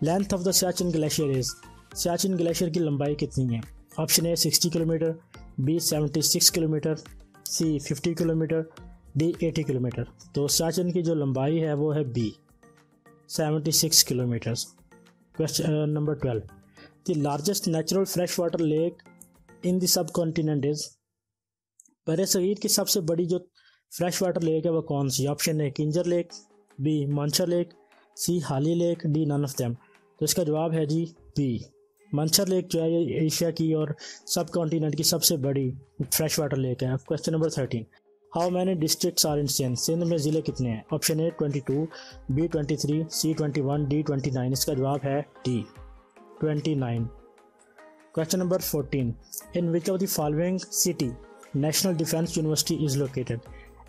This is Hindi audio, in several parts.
Length of the Siachen glacier is, Siachen glacier की लंबाई कितनी है? Option A 60 kilometre, B 76 kilometre, C 50 kilometre, D 80 kilometre. तो सियाचिन की जो लंबाई है वो है B 76 kilometres. Question number 12, the largest natural fresh water lake in the subcontinent is, बर सगीर की सबसे बड़ी जो फ्रेश वाटर लेक है वो कौन सी? Option A Kinjhar lake, B Manchar lake, C Haleji lake, D none of them. तो इसका जवाब है जी बी मंशर लेक जो है ये एशिया की और सब कॉन्टिनेंट की सबसे बड़ी फ्रेश वाटर लेक है। Question number 13, how many districts are in Sindh, Sindh में ज़िले कितने हैं? Option A 22, B 23, C 21, D 29। इसका जवाब है D 29। Question number 14, in which of the following city national defence university is located,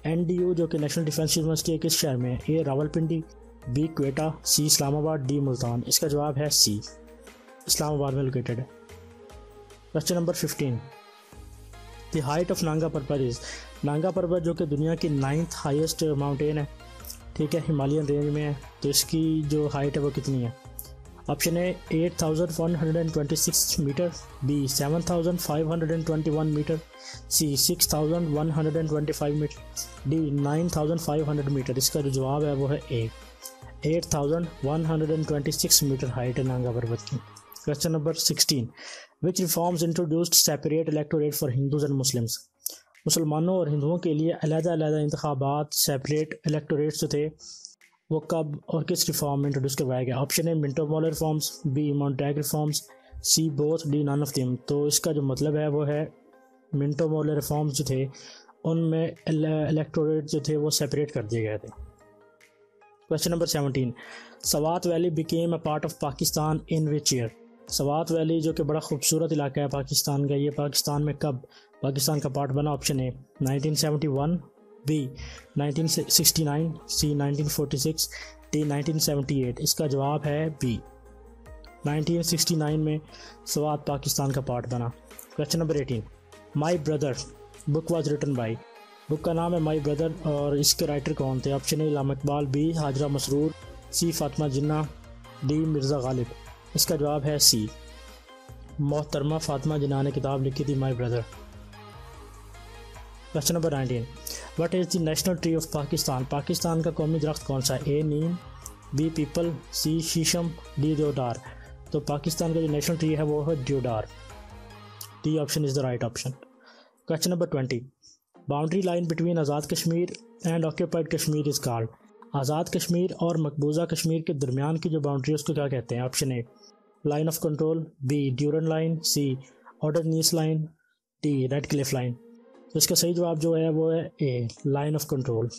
NDU जो कि नेशनल डिफेंस यूनिवर्सिटी है किस शहर में है? ए रावलपिंडी, बी क्वेटा, सी इस्लामाबाद, डी मुल्तान। इसका जवाब है सी इस्लामाबाद में लोकेटेड है। Question number 15, the height of Nanga पर्वत इज, नांगा पर्वत जो कि दुनिया की 9th हाईएस्ट माउंटेन है, ठीक है, हिमालयन रेंज में है, तो इसकी जो हाइट है वो कितनी है? Option A 8126 metre, B 7521 metre, C 6125 metre, D 9500 metre. इसका जो जवाब है वो है ए 8126 मीटर हाइट है नांगा पर्वत की। Question number 16, which reforms introduced separate electorate for Hindus and Muslims, मुसलमानों और हिंदुओं के लिए अलग-अलग इंतखाबात सेपरेट इलेक्टोरेट्स जो थे वो कब और किस रिफॉर्म में इंट्रोड्यूस करवाया गया? Option A Minto Morley reforms, B Montagu reforms, C both, D none of them. तो इसका जो मतलब है वो है मिंटो मॉलर रिफॉर्म्स जो थे उनमें इलेक्टोरेट जो थे वो सेपरेट कर दिए गए थे। Question number 17, Swat valley became a part of Pakistan in which year, Swat valley जो कि बड़ा खूबसूरत इलाका है पाकिस्तान का, ये पाकिस्तान में कब पाकिस्तान का पार्ट बना? Option A 1971, B 1969, C 1946, D 1978। इसका जवाब है बी 1969 में सवात पाकिस्तान का पार्ट बना। Question number 18, my brother book was written by, book का नाम है माई ब्रदर और इसके राइटर कौन थे? Option A Ilham Iqbal, B Hajra Masroor, C Fatima Jinnah, D Mirza Ghalib. इसका जवाब है सी मोहतरमा फातिमा जिन्ना ने किताब लिखी थी my brother. Question number 19, what is the national tree of Pakistan, Pakistan का कौमी दरख्त कौन सा है? ए नीम, बी पीपल, सी शीशम, डी देवदार। तो पाकिस्तान का जो नेशनल ट्री है वो है देवदार, D option is the right option. Question number 20, boundary line between Azad Kashmir and occupied Kashmir is called, Azad Kashmir और मकबूजा कश्मीर के दरमियान की जो बाउंड्री है उसको क्या कहते हैं? Option A line of control, B Durand line, C ऑर्डरनीस line, D Radcliffe line. तो इसका सही जवाब जो है वो है A line of control.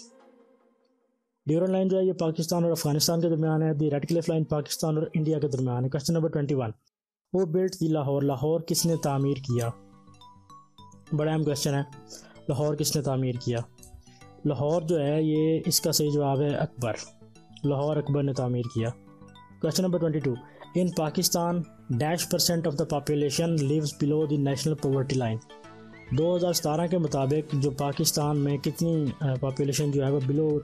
Durand line जो है ये पाकिस्तान और अफगानिस्तान के दरमियान है, the Radcliffe line Pakistan और इंडिया के दरमियान है। क्वेश्चन नंबर 21, वो बिल्ट दी लाहौर, लाहौर किसने तामीर किया? बड़ा अहम क्वेश्चन है, लाहौर किसने तामीर किया? लाहौर जो है ये इसका सही जवाब है अकबर, लाहौर अकबर ने तामीर किया। Question number 22, in Pakistan -% of the population lives below the national poverty line, 2017 के मुताबिक जो पाकिस्तान में कितनी पॉपुलेशन जो है वो बिलो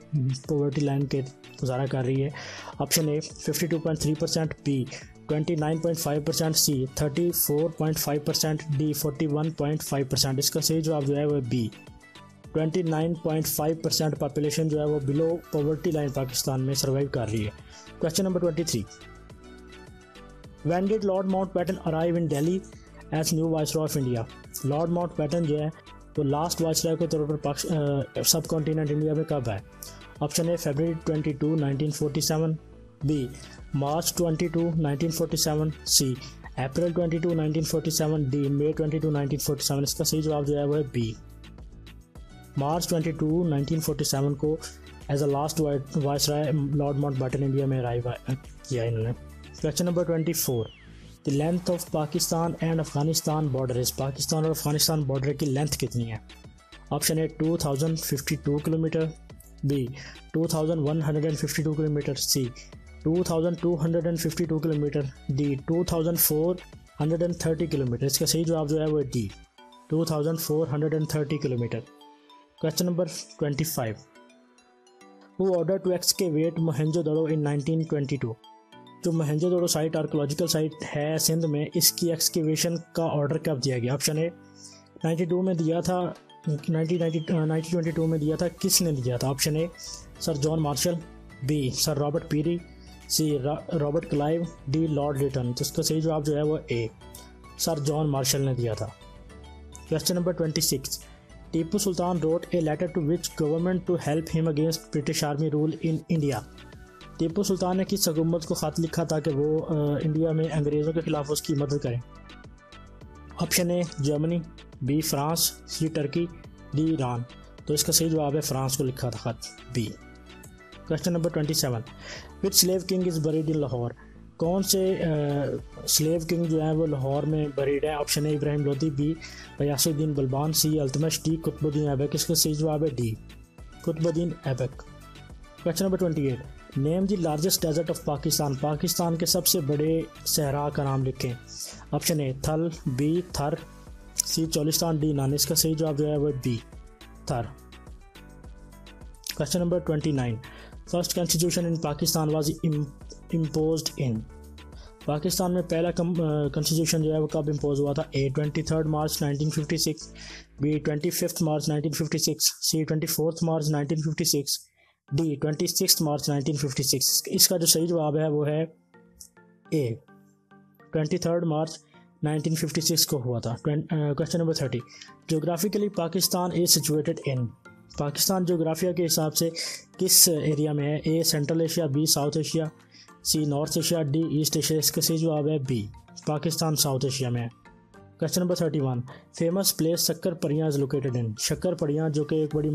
पॉवर्टी लाइन के गुजारा कर रही है? Option A 52.3%, B 29.5%, C 34.5%, D 41.5%। इसका सही जवाब जो है वो बी 29.5% पॉपुलेशन जो है वो बिलो पॉवर्टी लाइन पाकिस्तान में सर्वाइव कर रही है। Question number 23, when did Lord Mountbatten arrive in Delhi as new viceroy of India, Lord Mountbatten जो है वो लास्ट वाइसरॉय के तौर पर सब कॉन्टिनेंट इंडिया में कब है? ऑप्शन ए फरवरी 22, 1947, बी मार्च 22, 1947, सी अप्रैल 22, 1947, डी मई 22, 1947। इसका सही जवाब जो है वो है बी मार्च 22, 1947 को as a last viceroy lord Mountbatten India में अराइव किया इन्होंने। Question number 24, the length of Pakistan and Afghanistan border is, Pakistan और अफगानिस्तान बॉर्डर की लेंथ कितनी है? Option A 2052 kilometre, B 2152 kilometre, C 2252 kilometre, D 2430 kilometre. इसका सही जवाब जो है वो D 2430 kilometre. Question number 25, who order to excavate Mohenjodaro in 1922, जो मोहनजोदड़ो साइट आर्कोलॉजिकल साइट है सिंध में, इसकी एक्सकेवेशन का ऑर्डर कब दिया गया? ऑप्शन ए 92 में दिया था, 1922 में दिया था। किसने दिया था? Option A Sir John Marshall, B Sir Robert Peary, C Robert Clive, D Lord Lytton. तो इसका सही जवाब जो है वो ए सर जॉन मार्शल ने दिया था। Question number 26, Tipu Sultan wrote a letter to which government to help him against British army rule in India. Tipu Sultan ने किस हुकूमत को ख़त लिखा था कि वो इंडिया में अंग्रेज़ों के खिलाफ उसकी मदद करें? Option A Germany, B France, C Turkey, D Iran. तो इसका सही जवाब है फ्रांस को लिखा था खत, B. Question number 27, which slave king is buried in Lahore. कौन से स्लेव किंग जो है वो लाहौर में बरीड है? Option A Ibrahim Lodi, B Ghiyasuddin Balban, C Altamash, D Qutbuddin Aibak. इसका सही जवाब है D Qutbuddin Aibak. Question number 28, name the largest desert of Pakistan. Pakistan के सबसे बड़े सहरा का नाम लिखें। ऑप्शन ए थल, बी थर, सी चोलिस्तान, डी नान। इसका सही जवाब जो है वो बी थर। Question number 29, first constitution in Pakistan was imposed इन। पाकिस्तान में पहला कॉन्स्टिट्यूशन जो है वो कब इम्पोज हुआ था? ए 23 मार्च 1956, बी 25 मार्च 1956, सी 24 मार्च 1956, डी 26 मार्च 1956। इसका जो सही जवाब है वो है ए 23 मार्च 1956 को हुआ था। Question number 30, geographically Pakistan is situated in. Pakistan जोग्राफिया के हिसाब से किस एरिया में है? A central Asia, B south Asia, C north Asia, D east Asia. इसका सही जवाब है बी पाकिस्तान साउथ एशिया में है। क्वेश्चन नंबर 31, फेमस प्लेस शक्कर परियां इज लोकेटेड इन। शक्कर परियां जो कि एक बड़ी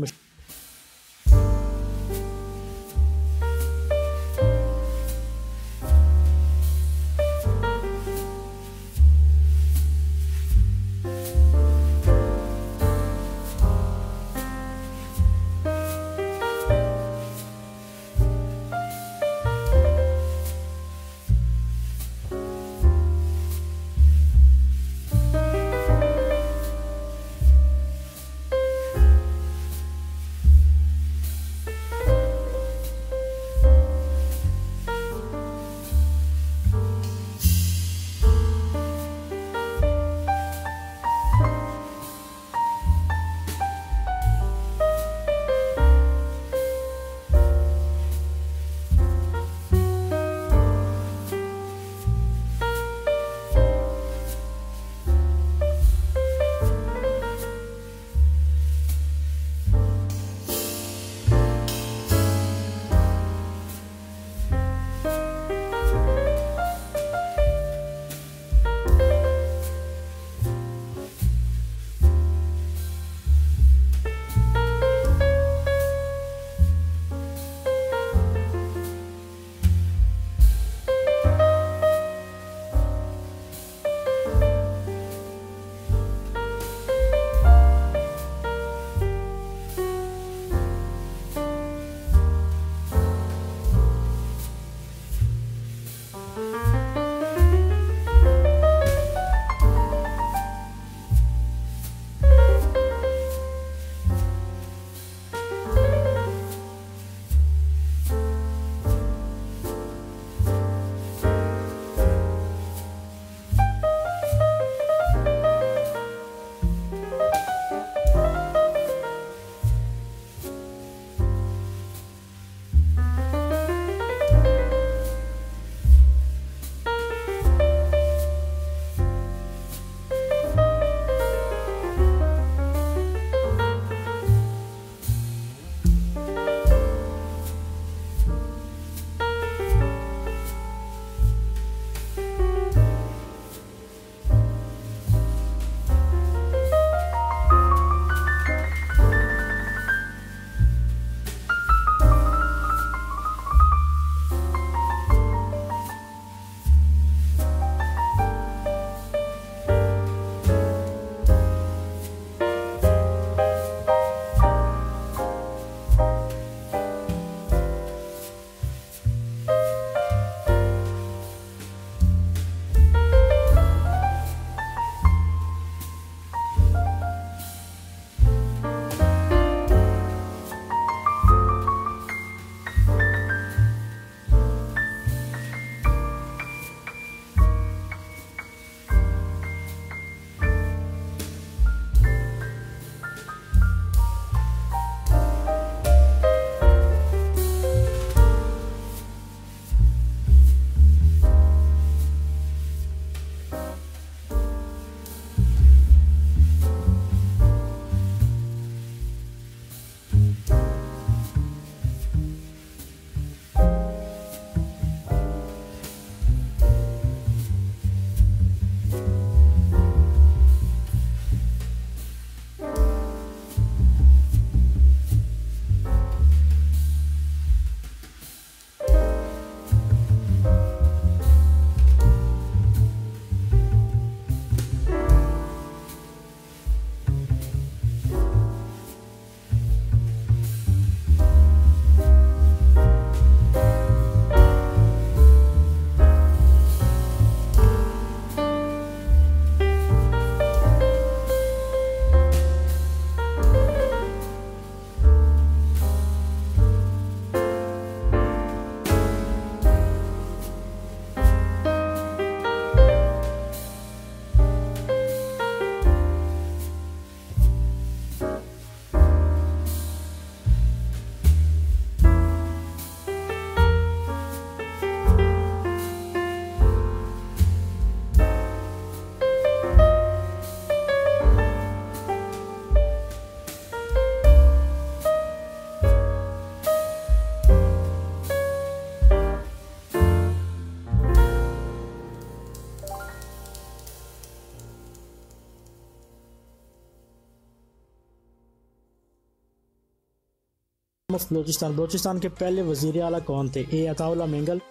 ऑफ बलोचिस्तान, बलोचिस्तान के पहले वज़ीर आला कौन थे? ए अताउल्लाह मेंगल,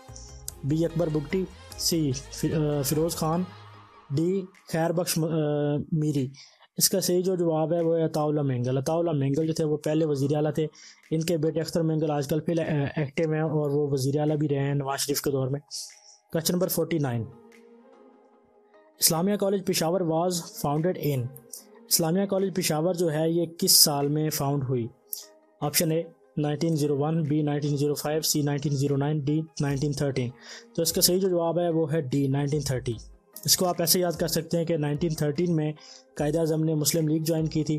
बी अकबर बुगटी, सी फिरोज़ खान, डी खैर बख्श मीरी। इसका सही जो जवाब है वो है अताउल्लाह मेंगल। अताउल्लाह मेंगल जो थे वो पहले वज़ीर आला थे। इनके बेटे अख्तर मेंगल आजकल फिर एक्टिव हैं और वो वज़ीर आला भी रहे हैं नवाज शरीफ के दौर में। Question number 49, Islamia college Peshawar was founded in. Islamia college Peshawar जो है ये किस साल में फाउंड हुई? Option A 1901, B 1905, C 1909, D 1913। तो इसका सही जो जवाब है वो है डी 1930। इसको आप ऐसे याद कर सकते हैं कि 1913 में कायद-ए-आज़म ने मुस्लिम लीग ज्वाइन की थी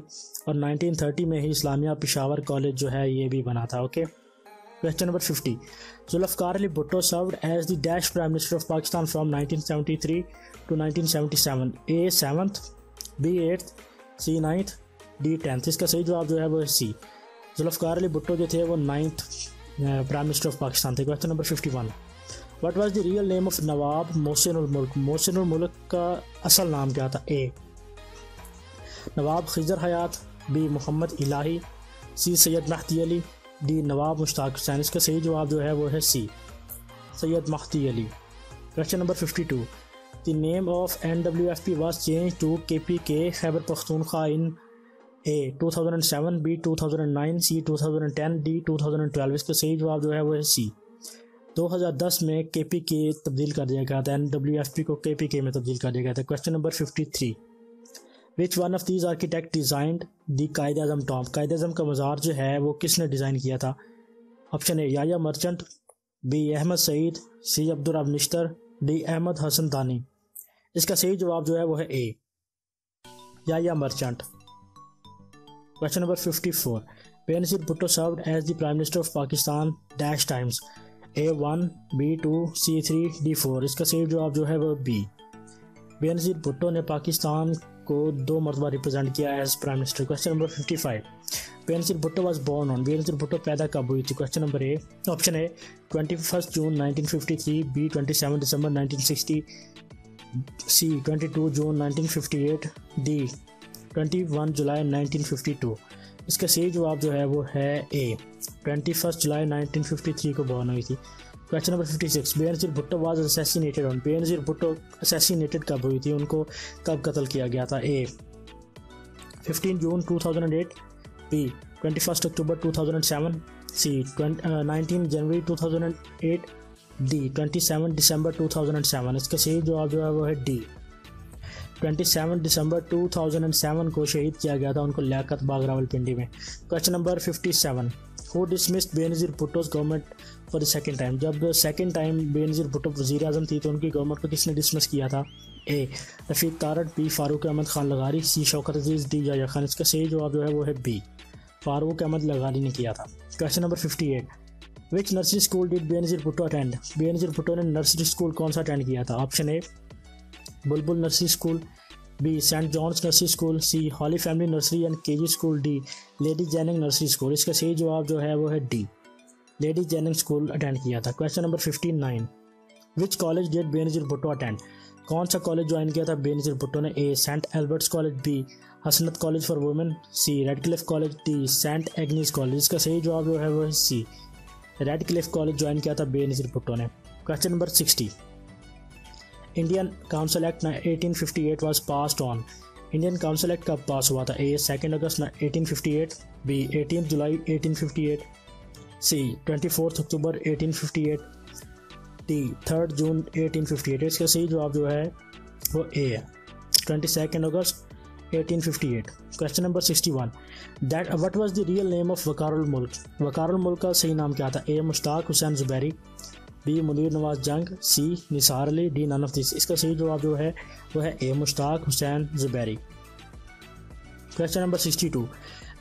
और 1930 में ही इस्लामिया पेशावर कॉलेज जो है ये भी बना था। Okay, question number 50, Zulfikar Ali Bhutto served as the dash prime minister of Pakistan from 1973 to 1977। A 7th, B 8th, C 9th, D 10th। इसका सही जवाब जो है वो है सी। जुल्फ़िकार अली भुट्टो जो थे वो 9th prime minister of Pakistan थे। Question number 51, what was the real name of Nawab Mohsinul Mulk. Mohsinul Mulk का असल नाम क्या था? A Nawab Khizar Hayat, B Mohammad Ilahi, C Syed Mehdi Ali, D Nawab Mushtaq Hussain. इसका सही जवाब जो है वो है C Syed Mehdi Ali. Question number 52, the name of NWFP was change to KPK Khyber Pakhtunkhwa in A 2007, B 2009, C 2010, D 2012। इसका सही जवाब जो है वो है सी 2010 में KPK तब्दील कर दिया गया था। NWFP को KPK में तब्दील कर दिया गया था। Question number 53, which one of these architect designed the Quaid-e-Azam tomb. Quaid-e-Azam का मज़ार जो है वो किसने डिज़ाइन किया था? Option A Yahya Merchant, B Ahmed Saeed, C Abdul Rab Nishtar, D Ahmad Hasan दानी। इसका सही जवाब जो है वो है A Yahya Merchant. Question number 54, Benazir Bhutto served as the prime minister of Pakistan dash times. A1, B2, C3, D4। इसका सही जवाब जो है वो बी। बेनज़ीर भुट्टो ने पाकिस्तान को 2 मरतबा रिप्रेजेंट किया as prime minister. Question number 55, Benazir Bhutto was born on. Benazir Bhutto पैदा कब हुई थी? Question number A option A 21 जून 1953, बी 27 दिसंबर 1960, सी 22 जून 1958, डी 21 जुलाई 1952। इसका सही जवाब जो है वो है ए 21 जुलाई 1953 को बॉर्न हुई थी। Question number 56, Benazir Bhutto was assassinated on. Benazir Bhutto assassinated कब हुई थी? उनको कब कत्ल किया गया था? ए 15 जून 2008, बी 21 अक्टूबर 2007, सी 19 जनवरी 2008, डी 27 दिसंबर 2007। इसका सही जवाब जो है वो है डी 27 दिसंबर 2007 को शहीद किया गया था उनको लियाकत बाग रावलपिंडी में। Question number 57, who dismissed Benazir Bhutto's government for the second time. जब सेकंड टाइम बेनज़ीर भुट्टो वज़ीर आज़म थी तो उनकी गवर्नमेंट को किसने डिसमिस किया था? ए रफ़ीक तारड़, बी फारूक अहमद खान लगारी, सी शौकत अजीज़, डी याया खान। इसका सही जवाब जो है वो है बी फारूक अहमद लगारी ने किया था। Question number 58, which nursery school did Benazir Bhutto attend. Benazir Bhutto ने नर्सरी स्कूल कौन सा अटेंड किया था? Option A Bulbul nursery school, B saint John's nursery school, C holy family nursery and KG school, D lady Jenning nursery school. इसका सही जवाब जो है वो है D lady Jenning school attend किया था। Question number 59, which college did Benazir Bhutto attend. कौन सा कॉलेज ज्वाइन किया था बेनज़ीर भुट्टो ने? A saint Albert's college, B Hasnat college for women, C Radcliffe college, D saint एग्नीज college. इसका सही जवाब जो है वो है सी रेडक्लिफ कॉलेज ज्वाइन किया था बेनज़ीर भुट्टो ने। Question number 60, Indian council act 1858 was passed on. Indian council act कब पास हुआ था? ए 2 अगस्त 1858, बी 18 जुलाई 1858, सी 24 अक्टूबर 1858, डी 3 जून 1858। इसका सही जवाब जो है वो ए है 22 अगस्त 1858। Question number 61, that what was the real name of Waqarul Mulk. Waqarul Mulk का सही नाम क्या था? A Mushtaq Hussain Zuberi, B Munir Nawaz Jung, C Nisar Ali, D none of this. इसका सही जवाब जो है वो है A Mushtaq Hussain Zuberi. Question number 62,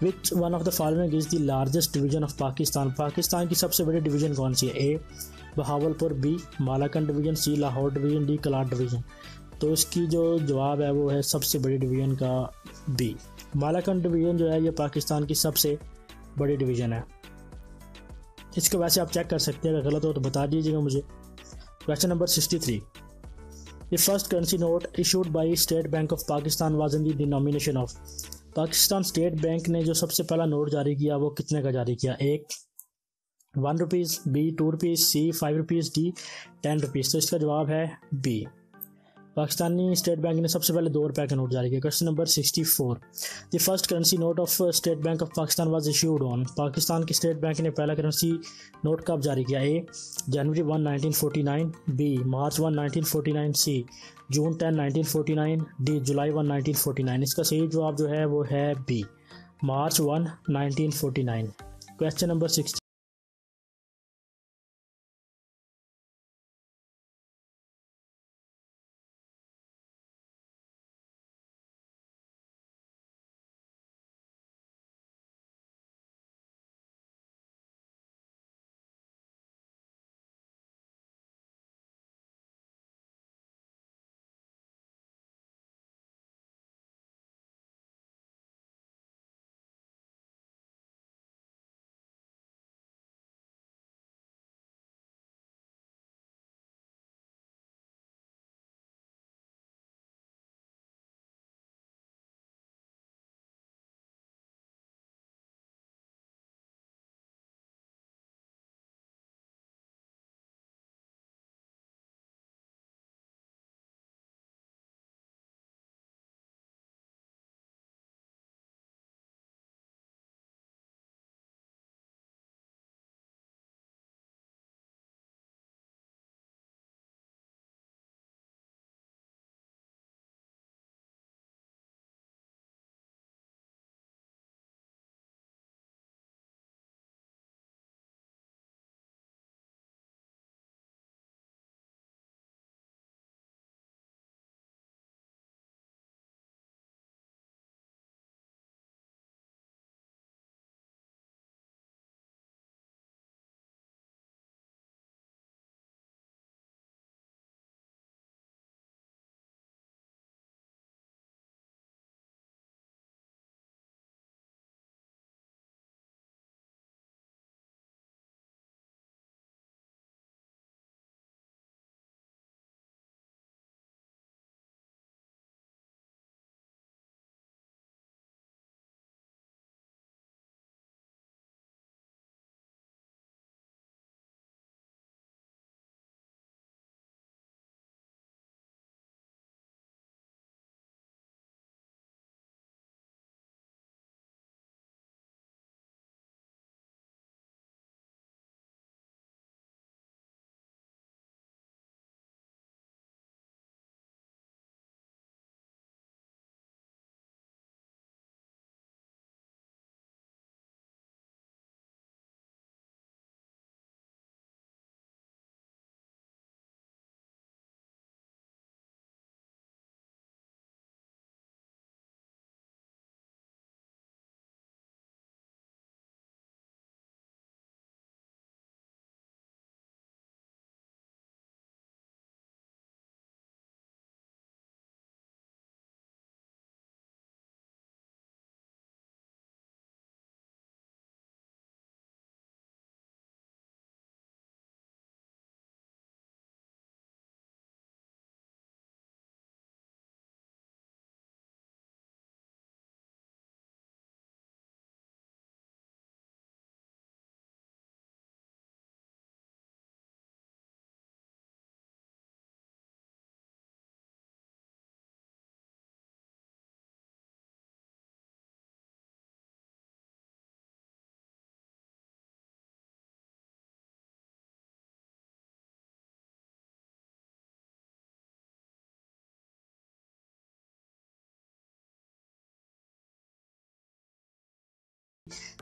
which one of the following is the largest division of Pakistan. Pakistan की सबसे बड़ी डिवीजन कौन सी है? ए बहावलपुर, बी मालाकंड डिवीजन, सी लाहौर डिवीजन, डी कलाट डिवीजन। तो इसकी जो जवाब है वो है सबसे बड़ी डिवीजन का बी मालाकंड डिवीजन जो है ये पाकिस्तान की सबसे बड़ी डिवीजन है। इसको वैसे आप चेक कर सकते हैं, अगर गलत हो तो बता दीजिएगा मुझे। Question number 63, the first currency note issued by state bank of Pakistan was in the denomination of. Pakistan state bank ने जो सबसे पहला नोट जारी किया वो कितने का जारी किया? 1, ₹1, बी ₹2, सी ₹5, डी ₹10। तो इसका जवाब है बी। पाकिस्तानी स्टेट बैंक ने सबसे पहले ₹2 का नोट जारी किया। Question number 64, the first currency note of state bank of Pakistan was issued on. Pakistan की स्टेट बैंक ने पहला करेंसी नोट कब जारी किया? ए जनवरी 1, 1949, बी मार्च 1, 1949, सी जून 10, 1949, डी जुलाई 1, 1949। इसका सही जवाब जो है वो है बी मार्च 1, 1949। क्वेश्चन नंबर 60,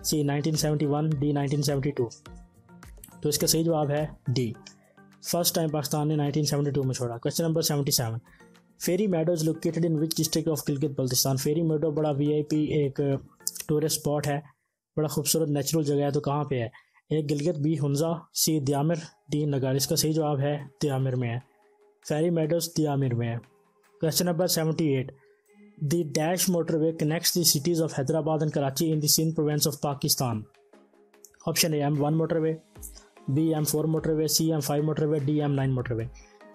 सी 1971, डी 1972। तो इसका सही जवाब है डी। फर्स्ट टाइम पाकिस्तान ने 1972 में छोड़ा। Question number 77, fairy meadow is located in which district of Gilgit Baltistan. Fairy meadow बड़ा वीआईपी एक टूरिस्ट स्पॉट है, बड़ा खूबसूरत नेचुरल जगह है। तो कहाँ पे है? ए गिलगित, बी हुंजा, सी दियामिर, डी नगार। इसका सही जवाब है दियामिर में है। फेरी मेडोज दियामिर में है। Question number 78, the dash motorway connects the cities of Hyderabad and Karachi in the Sindh province of Pakistan. Option A M1 motorway, B M4 motorway, C M5 motorway, D M9 motorway.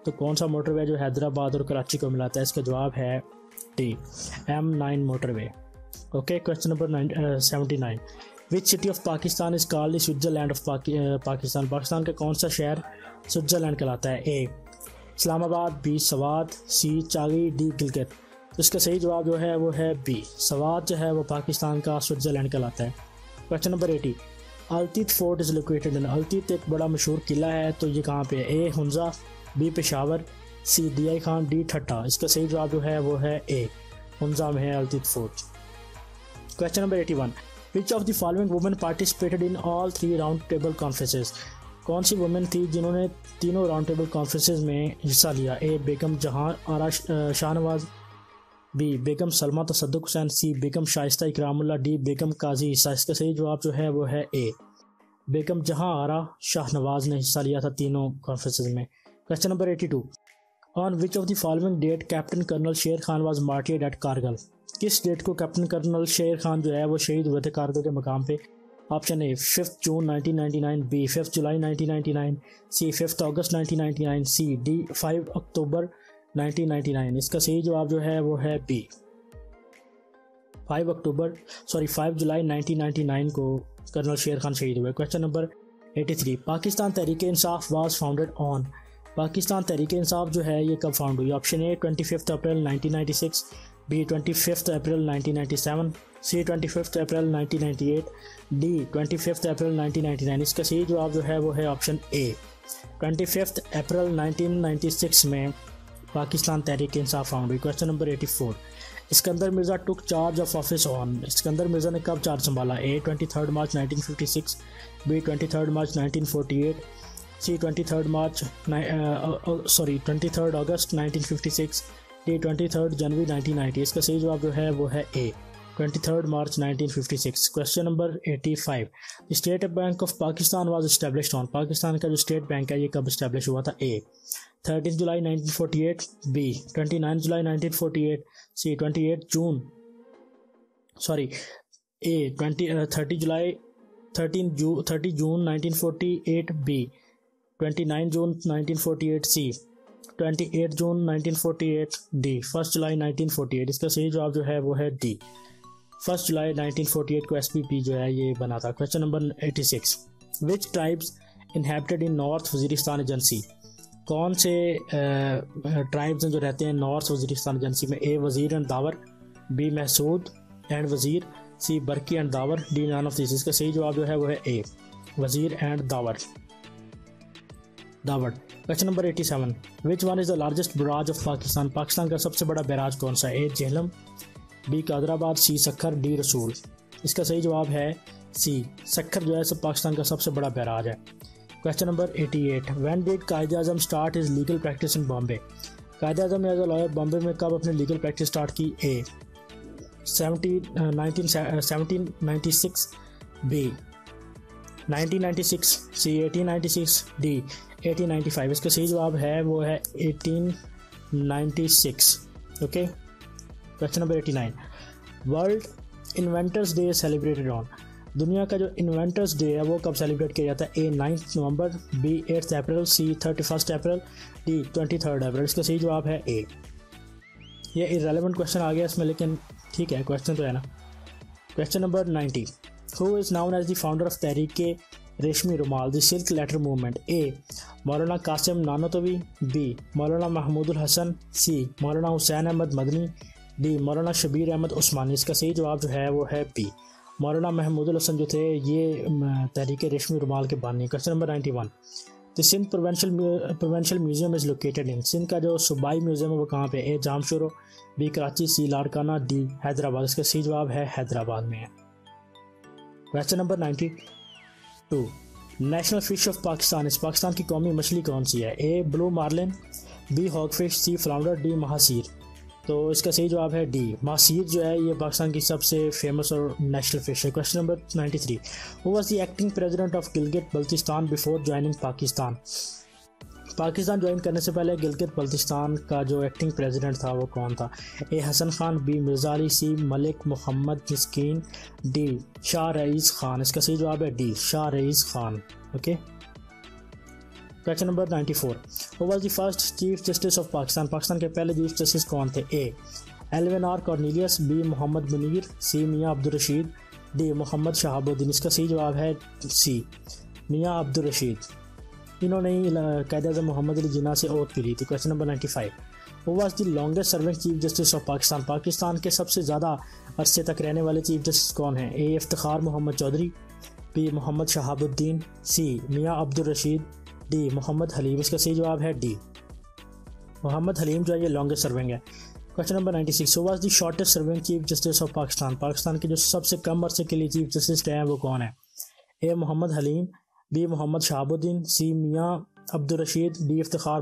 तो कौन सा मोटरवे जो हैदराबाद और कराची को मिलाता है? इसका जवाब है D M9 motorway. Okay, question number 79, which city of Pakistan is called the Switzerland of Pakistan, Pakistan का कौन सा शहर स्विट्जरलैंड कहलाता है? ए इस्लामाबाद, बी सवात, सी चागी, डी गिलगित। तो इसका सही जवाब जो है वो है बी, सवात जो है वो पाकिस्तान का स्विट्जरलैंड कहलाता है। Question number 80, Altit fort is located in, Altit एक बड़ा मशहूर किला है, तो ये कहाँ पे है? ए हुंजा, बी पेशावर, सी दियाई खान, डी ठट्टा। इसका सही जवाब जो है वो है ए, हुंजा में है Altit fort. Question number 81, which of the following women participated in all 3 round table conferences, कौन सी वुमेन थी जिन्होंने तीनों राउंड टेबल कॉन्फ्रेंसेस में हिस्सा लिया? ए बेगम जहां आरा शाहनवाज, बी बेगम सलमा तसद्दुक हुसैन, सी बेगम शाइस्ता इकरामुल्ला, डी बेगम काजी ईसा। इसका सही जवाब जो है वो है ए, बेगम जहां आरा शाहनवाज ने हिस्सा लिया था तीनों कॉन्फ्रेंसेस में। Question number 82, on which of the following date captain colonel Sher Khan was martyred at Kargil, किस डेट को कैप्टन कर्नल शेर खान जो है वो शहीद हुए थे कारगिल के मकाम पे? ऑप्शन ए 5 जून 1999, बी 5 जुलाई 1999, सी 5 अगस्त 1999, सी डी 5 अक्टूबर 1999। इसका सही जवाब जो है वो है बी, 5 जुलाई 1999 को कर्नल शेर खान शहीद हुए। Question number 83, Pakistan Tehreek Insaf was founded on, Pakistan Tehreek Insaf जो है ये कब फाउंड हुई? ऑप्शन ए 25 अप्रैल 1996, बी 25 अप्रैल 1997, सी 25 अप्रैल 1998, डी 25 अप्रैल 1999। इसका सही जवाब जो है वो है ऑप्शन ए, 25 अप्रैल 1996 में पाकिस्तान तहरीक इंसाफ फाउंड हुई। Question number 84, Sikandar Mirza took charge of office on, Sikandar Mirza ने कब चार्ज संभाला? ए 23 मार्च 1956, बी 23 मार्च 1948, सी 23 अगस्त 1956, डी 23 जनवरी 1990। इसका सही जवाब जो है वो है ए, 23 मार्च 1956। Question number 85, state bank of Pakistan was established on, Pakistan का जो स्टेट बैंक है ये कब एस्टेब्लिश हुआ था? ए 13 जुलाई 1948, बी 29 जुलाई 1948, सी 30 जून 1948, बी 29 जून 1948, सी 28 जून 1948, डी 1 जुलाई 1948। इसका सही जवाब जो है वो है डी, 1 जुलाई 1948 को SPP जो है ये बना था। क्वेश्चन नंबर 86, विच ट्राइब्स इनहैबिटेड इन नॉर्थ वजीरिस्तान एजेंसी, कौन से ट्राइब्स हैं जो रहते हैं नॉर्थ वजीरिस्तान एजेंसी में? A Wazir and Dawar, B Mehsud and Wazir, C Barki and Dawar, D none of this. इसका सही जवाब जो है वो है A, Wazir and Dawar. Question number 87, which one is the largest barrage of Pakistan, Pakistan का सबसे बड़ा बैराज कौन सा है? A Jhelum, B Qadirabad, C Sukkur, D Rasul. इसका सही जवाब है सी, सखर जो है सब पाकिस्तान का सबसे बड़ा बैराज है। Question number 88, when did Quaid Azam start his legal practice in Bombay, Quaid Azam as a lawyer Bombay में कब अपनी लीगल प्रैक्टिस स्टार्ट की? A 1796, B 1996, C 1896, D 1895। इसका सही जवाब है वो है 1896। Okay. Question number 89, world inventors day celebrated on, दुनिया का जो इन्वेंटर्स डे है वो कब सेलिब्रेट किया जाता है? ए 9 नवंबर, बी 8 अप्रैल, सी 31 अप्रैल, डी 23 अप्रैल। इसका सही जवाब है ए। ये इररेलेवेंट क्वेश्चन आ गया इसमें, लेकिन ठीक है क्वेश्चन तो है ना। Question number 90, who is known as the founder of Tehreek Reshmi Rumal the silk letter movement? A Maulana Qasim Nanotvi, B Maulana Mahmudul Hasan, C Maulana Hussain Ahmad Madani, D मौलाना शबीर अहमद उस्मानी। इसका सही जवाब जो है वो है बी, मौलाना महमूदुल हसन जो थे ये तहरीक रेशमी रुमाल के बानी। Question number 91, the Sindh provincial museum is located in, Sindh का जो सूबाई म्यूजियम है वो कहाँ पे? A Jamshoro, B Karachi, C Larkana, D Hyderabad. इसका सही जवाब है हैदराबाद में है। Question number 92, national fish of Pakistan, इस पाकिस्तान की कौमी मछली कौन सी है? A blue marlin, B hogfish, C flounder, D mahseer. तो इसका सही जवाब है डी, महासीर जो है ये पाकिस्तान की सबसे फेमस और नेशनल फिश है। Question number 93, who was the acting president of Gilgit Baltistan before joining Pakistan, Pakistan join करने से पहले गिलगित बल्तिस्तान का जो एक्टिंग प्रेसिडेंट था वो कौन था? A Hasan Khan, B Mirza Ali, C Malik Mohammad Miskin, D Shah Rais Khan. इसका सही जवाब है D, Shah Rais Khan. Okay. Question number 94, who was the first chief justice of Pakistan, Pakistan के पहले चीफ जस्टिस कौन थे? A Alvin R Cornelius, B Mohammad Munir, C Mian Abdul Rashid, D Mohammad Shahabuddin. इसका सही जवाब है सी मियाँ अब्दुल रशीद। इन्होंने ही कायद-ए-आज़म मोहम्मद अली जिन्ना से ओथ भी ली थी। क्वेश्चन नंबर 95, वो was the longest serving chief justice of Pakistan. Pakistan के सबसे ज़्यादा अरसे तक रहने वाले चीफ जस्टिस कौन हैं? ए इफ्तिखार मोहम्मद चौधरी, बी मोहम्मद शहाबुद्दीन, सी मियाँ अब्दुल रशीद, डी मोहम्मद हलीम। इसका सही जवाब है डी मोहम्मद हलीम जो है ये लॉन्गेस्ट सर्विंग है। क्वेश्चन नंबर 96, वो was the shortest serving chief justice of Pakistan. Pakistan के जो सबसे कम अरसे के लिए चीफ जस्टिस रहे हैं वो कौन है? ए मोहम्मद हलीम, बी मोहम्मद शहाबुद्दीन, सी मियाँ अब्दुल रशीद, डी इफ्तिखार